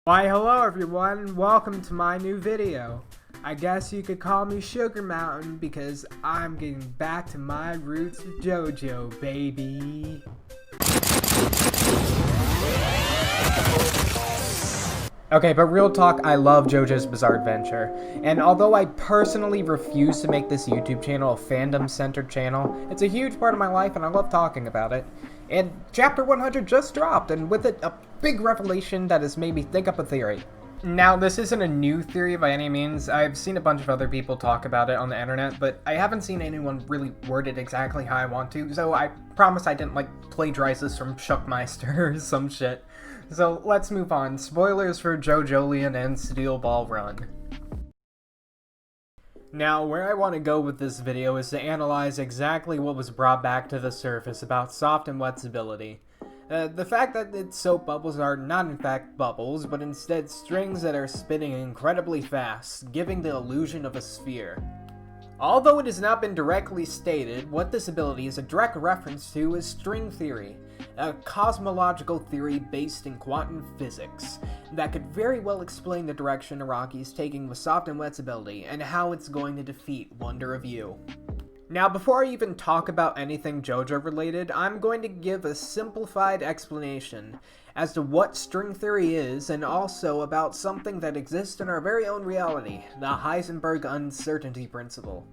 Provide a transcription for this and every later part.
Why hello everyone, welcome to my new video. I guess you could call me Sugar Mountain because I'm getting back to my roots of JoJo, baby. Okay, but real talk, I love JoJo's Bizarre Adventure, and although I personally refuse to make this YouTube channel a fandom-centered channel, it's a huge part of my life and I love talking about it. And Chapter 100 just dropped, and with it, a big revelation that has made me think up a theory. Now, this isn't a new theory by any means. I've seen a bunch of other people talk about it on the internet, but I haven't seen anyone really word it exactly how I want to, so I promise I didn't, plagiarize this from Shuckmeister or some shit. So, let's move on. Spoilers for Jojolion and Steel Ball Run. Now, where I want to go with this video is to analyze exactly what was brought back to the surface about soft and wet's ability. The fact that its soap bubbles are not in fact bubbles, but instead strings that are spinning incredibly fast, giving the illusion of a sphere. Although it has not been directly stated, what this ability is a direct reference to is string theory, a cosmological theory based in quantum physics that could very well explain the direction Araki is taking with soft and wet's ability and how it's going to defeat Wonder of You. Now, before I even talk about anything JoJo related, I'm going to give a simplified explanation as to what string theory is and also about something that exists in our very own reality, the Heisenberg uncertainty principle.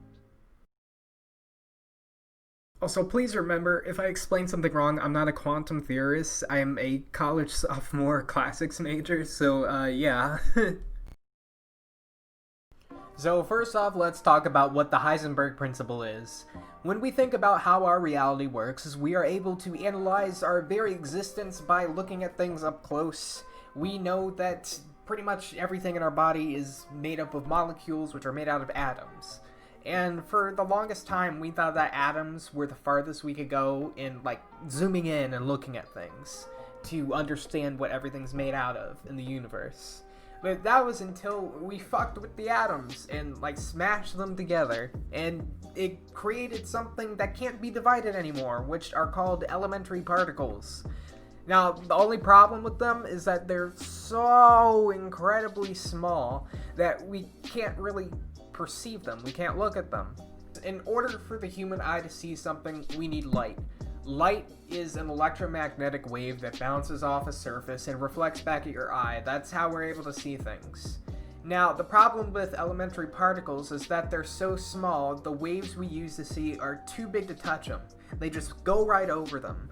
Also, please remember, if I explain something wrong, I'm not a quantum theorist. I am a college sophomore classics major, so, yeah. So first off, let's talk about what the Heisenberg principle is. When we think about how our reality works, we are able to analyze our very existence by looking at things up close. We know that pretty much everything in our body is made up of molecules which are made out of atoms. And for the longest time, we thought that atoms were the farthest we could go in, zooming in and looking at things to understand what everything's made out of in the universe. But that was until we fucked with the atoms and, smashed them together, and it created something that can't be divided anymore, which are called elementary particles. Now, the only problem with them is that they're so incredibly small that we can't really perceive them, we can't look at them. In order for the human eye to see something, we need light. Light is an electromagnetic wave that bounces off a surface and reflects back at your eye. That's how we're able to see things. Now, the problem with elementary particles is that they're so small, the waves we use to see are too big to touch them. They just go right over them.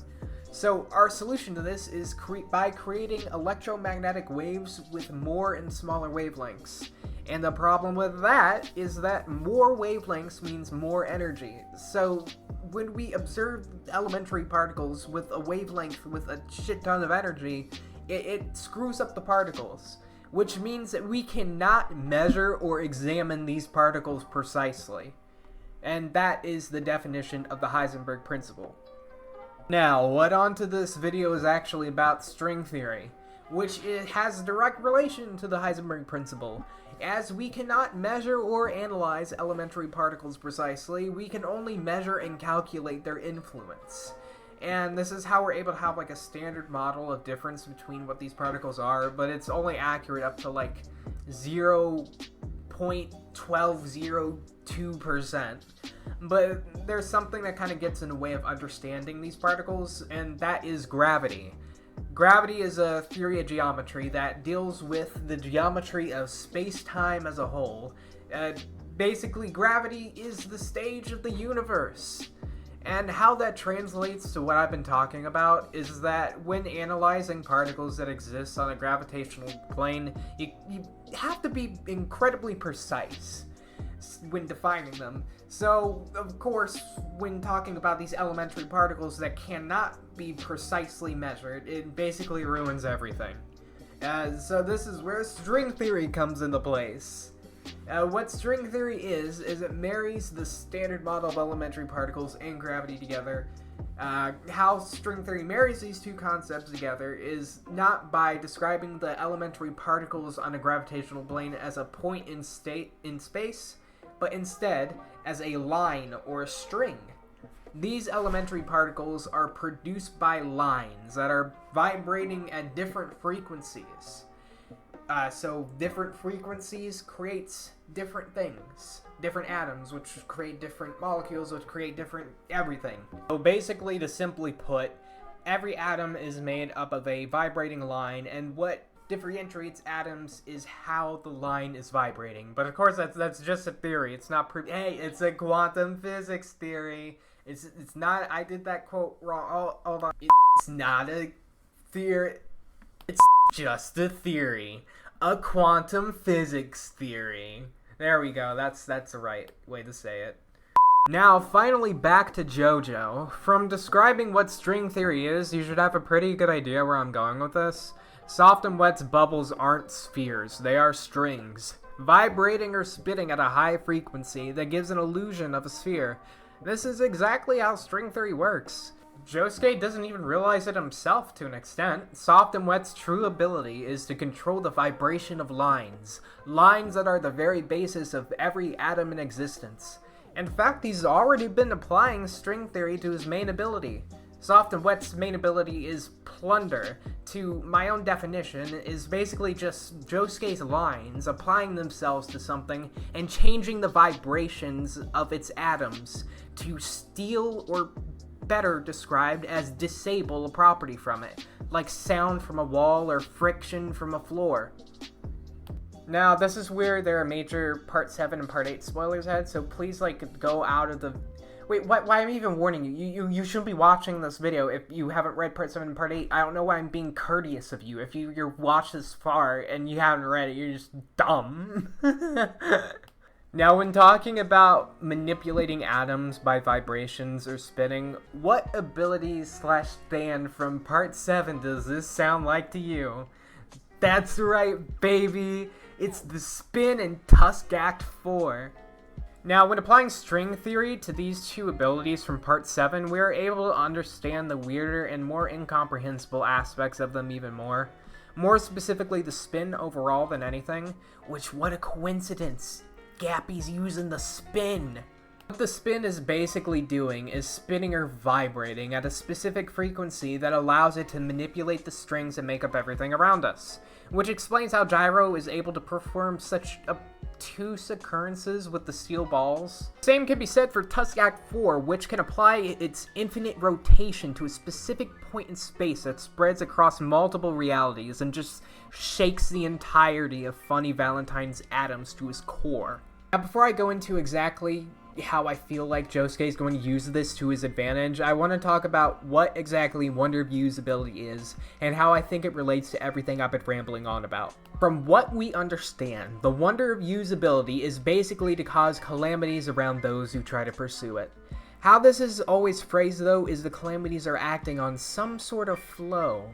So our solution to this is by creating electromagnetic waves with more and smaller wavelengths. And the problem with that is that more wavelengths means more energy. So when we observe elementary particles with a wavelength with a shit ton of energy, it screws up the particles, which means that we cannot measure or examine these particles precisely. And that is the definition of the Heisenberg principle. Now, what onto this video is actually about string theory, which has a direct relation to the Heisenberg principle. As we cannot measure or analyze elementary particles precisely, we can only measure and calculate their influence. And this is how we're able to have a standard model of difference between what these particles are, but it's only accurate up to 0.1202%. But there's something that kind of gets in the way of understanding these particles, and that is gravity. Gravity is a theory of geometry that deals with the geometry of space-time as a whole. Basically, gravity is the stage of the universe. And how that translates to what I've been talking about is that when analyzing particles that exist on a gravitational plane, you have to be incredibly precise when defining them. So, of course, when talking about these elementary particles that cannot be precisely measured, it basically ruins everything. So this is where string theory comes into place. What string theory is it marries the standard model of elementary particles and gravity together. How string theory marries these two concepts together is not by describing the elementary particles on a gravitational plane as a point in space, but instead as a line or a string. These elementary particles are produced by lines that are vibrating at different frequencies. So different frequencies creates different things. Different atoms, which create different molecules, which create different everything. So basically, to simply put, every atom is made up of a vibrating line, and what differentiates atoms is how the line is vibrating. But of course, that's just a theory. It's not proof. Hey, it's a quantum physics theory. It's not. I did that quote wrong. Oh, hold on. It's not a theory. It's just a theory. A quantum physics theory. There we go. That's the right way to say it. Now, finally back to JoJo. From describing what string theory is, you should have a pretty good idea where I'm going with this. Soft and Wet's bubbles aren't spheres, they are strings, vibrating or spinning at a high frequency that gives an illusion of a sphere. This is exactly how string theory works. Josuke doesn't even realize it himself to an extent. Soft and Wet's true ability is to control the vibration of lines. Lines that are the very basis of every atom in existence. In fact, he's already been applying string theory to his main ability. Soft and Wet's main ability is plunder. To my own definition, is basically just Josuke's lines applying themselves to something and changing the vibrations of its atoms to steal, or better described as disable, a property from it, like sound from a wall or friction from a floor. Now, this is where there are major Part 7 and Part 8 spoilers ahead, so please, go out of the... Wait, why am I even warning you? You shouldn't be watching this video if you haven't read Part 7 and Part 8. I don't know why I'm being courteous of you. If you're watched this far and you haven't read it, you're just dumb. Now, when talking about manipulating atoms by vibrations or spinning, what abilities/stand from Part 7 does this sound like to you? That's right, baby! It's the spin in Tusk Act 4. Now, when applying string theory to these two abilities from Part 7, we are able to understand the weirder and more incomprehensible aspects of them even more. More specifically, the spin overall than anything, which, what a coincidence! Gappy's using the spin! What the spin is basically doing is spinning or vibrating at a specific frequency that allows it to manipulate the strings that make up everything around us, which explains how Gyro is able to perform such obtuse occurrences with the steel balls. Same can be said for Tusk Act 4, which can apply its infinite rotation to a specific point in space that spreads across multiple realities and just shakes the entirety of Funny Valentine's atoms to his core. Now, before I go into exactly how I feel like Josuke is going to use this to his advantage, I want to talk about what exactly Wonder View's ability is, and how I think it relates to everything I've been rambling on about. From what we understand, the Wonder View's ability is basically to cause calamities around those who try to pursue it. How this is always phrased, though, is the calamities are acting on some sort of flow.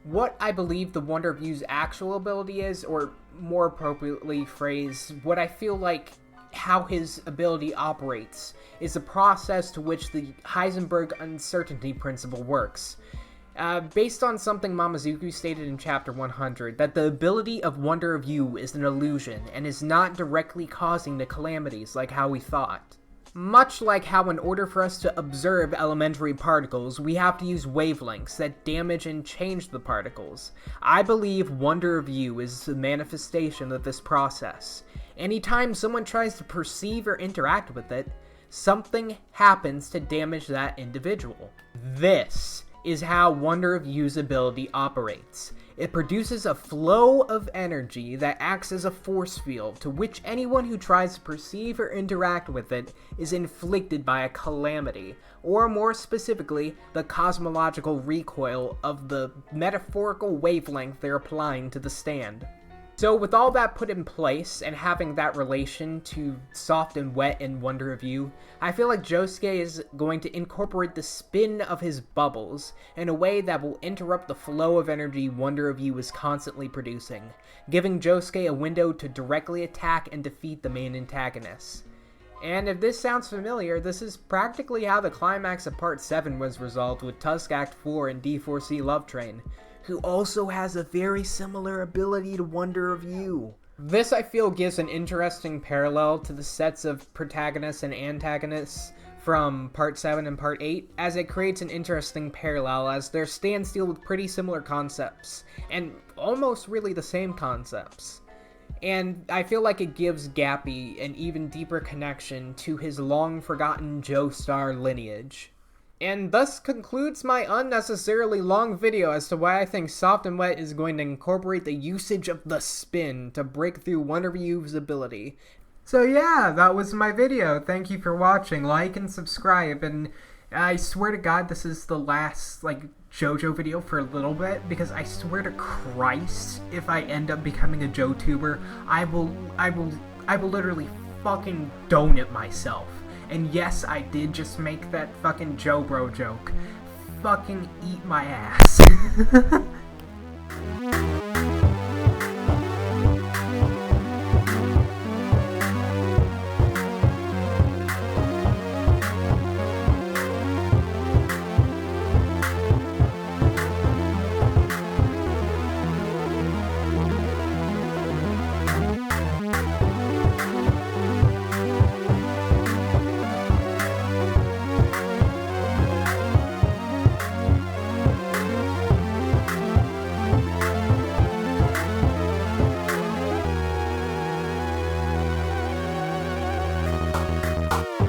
What I believe the Wonder View's actual ability is, or more appropriately phrased, what I feel like how his ability operates, is the process to which the Heisenberg uncertainty principle works. Based on something Mamazuku stated in chapter 100, that the ability of Wonder View is an illusion, and is not directly causing the calamities like how we thought. Much like how in order for us to observe elementary particles, we have to use wavelengths that damage and change the particles. I believe Wonder View is a manifestation of this process. Anytime someone tries to perceive or interact with it, something happens to damage that individual. This is how Wonder View's ability operates. It produces a flow of energy that acts as a force field to which anyone who tries to perceive or interact with it is inflicted by a calamity, or more specifically, the cosmological recoil of the metaphorical wavelength they're applying to the stand. So with all that put in place, and having that relation to Soft and Wet and Wonder View, I feel like Josuke is going to incorporate the spin of his bubbles in a way that will interrupt the flow of energy Wonder View is constantly producing, giving Josuke a window to directly attack and defeat the main antagonists. And if this sounds familiar, this is practically how the climax of Part 7 was resolved with Tusk Act 4 and D4C Love Train, who also has a very similar ability to Wonder View. This, I feel, gives an interesting parallel to the sets of protagonists and antagonists from Part 7 and Part 8, as it creates an interesting parallel as they stand still with pretty similar concepts. And almost really the same concepts. And I feel like it gives Gappy an even deeper connection to his long-forgotten Joestar lineage. And thus concludes my unnecessarily long video as to why I think Soft and Wet is going to incorporate the usage of the spin to break through one of you's ability. So yeah, that was my video. Thank you for watching. Like and subscribe, and I swear to God this is the last, JoJo video for a little bit, because I swear to Christ, if I end up becoming a JoTuber, I will literally fucking donut myself. And yes, I did just make that fucking Joe Bro joke. Fucking eat my ass.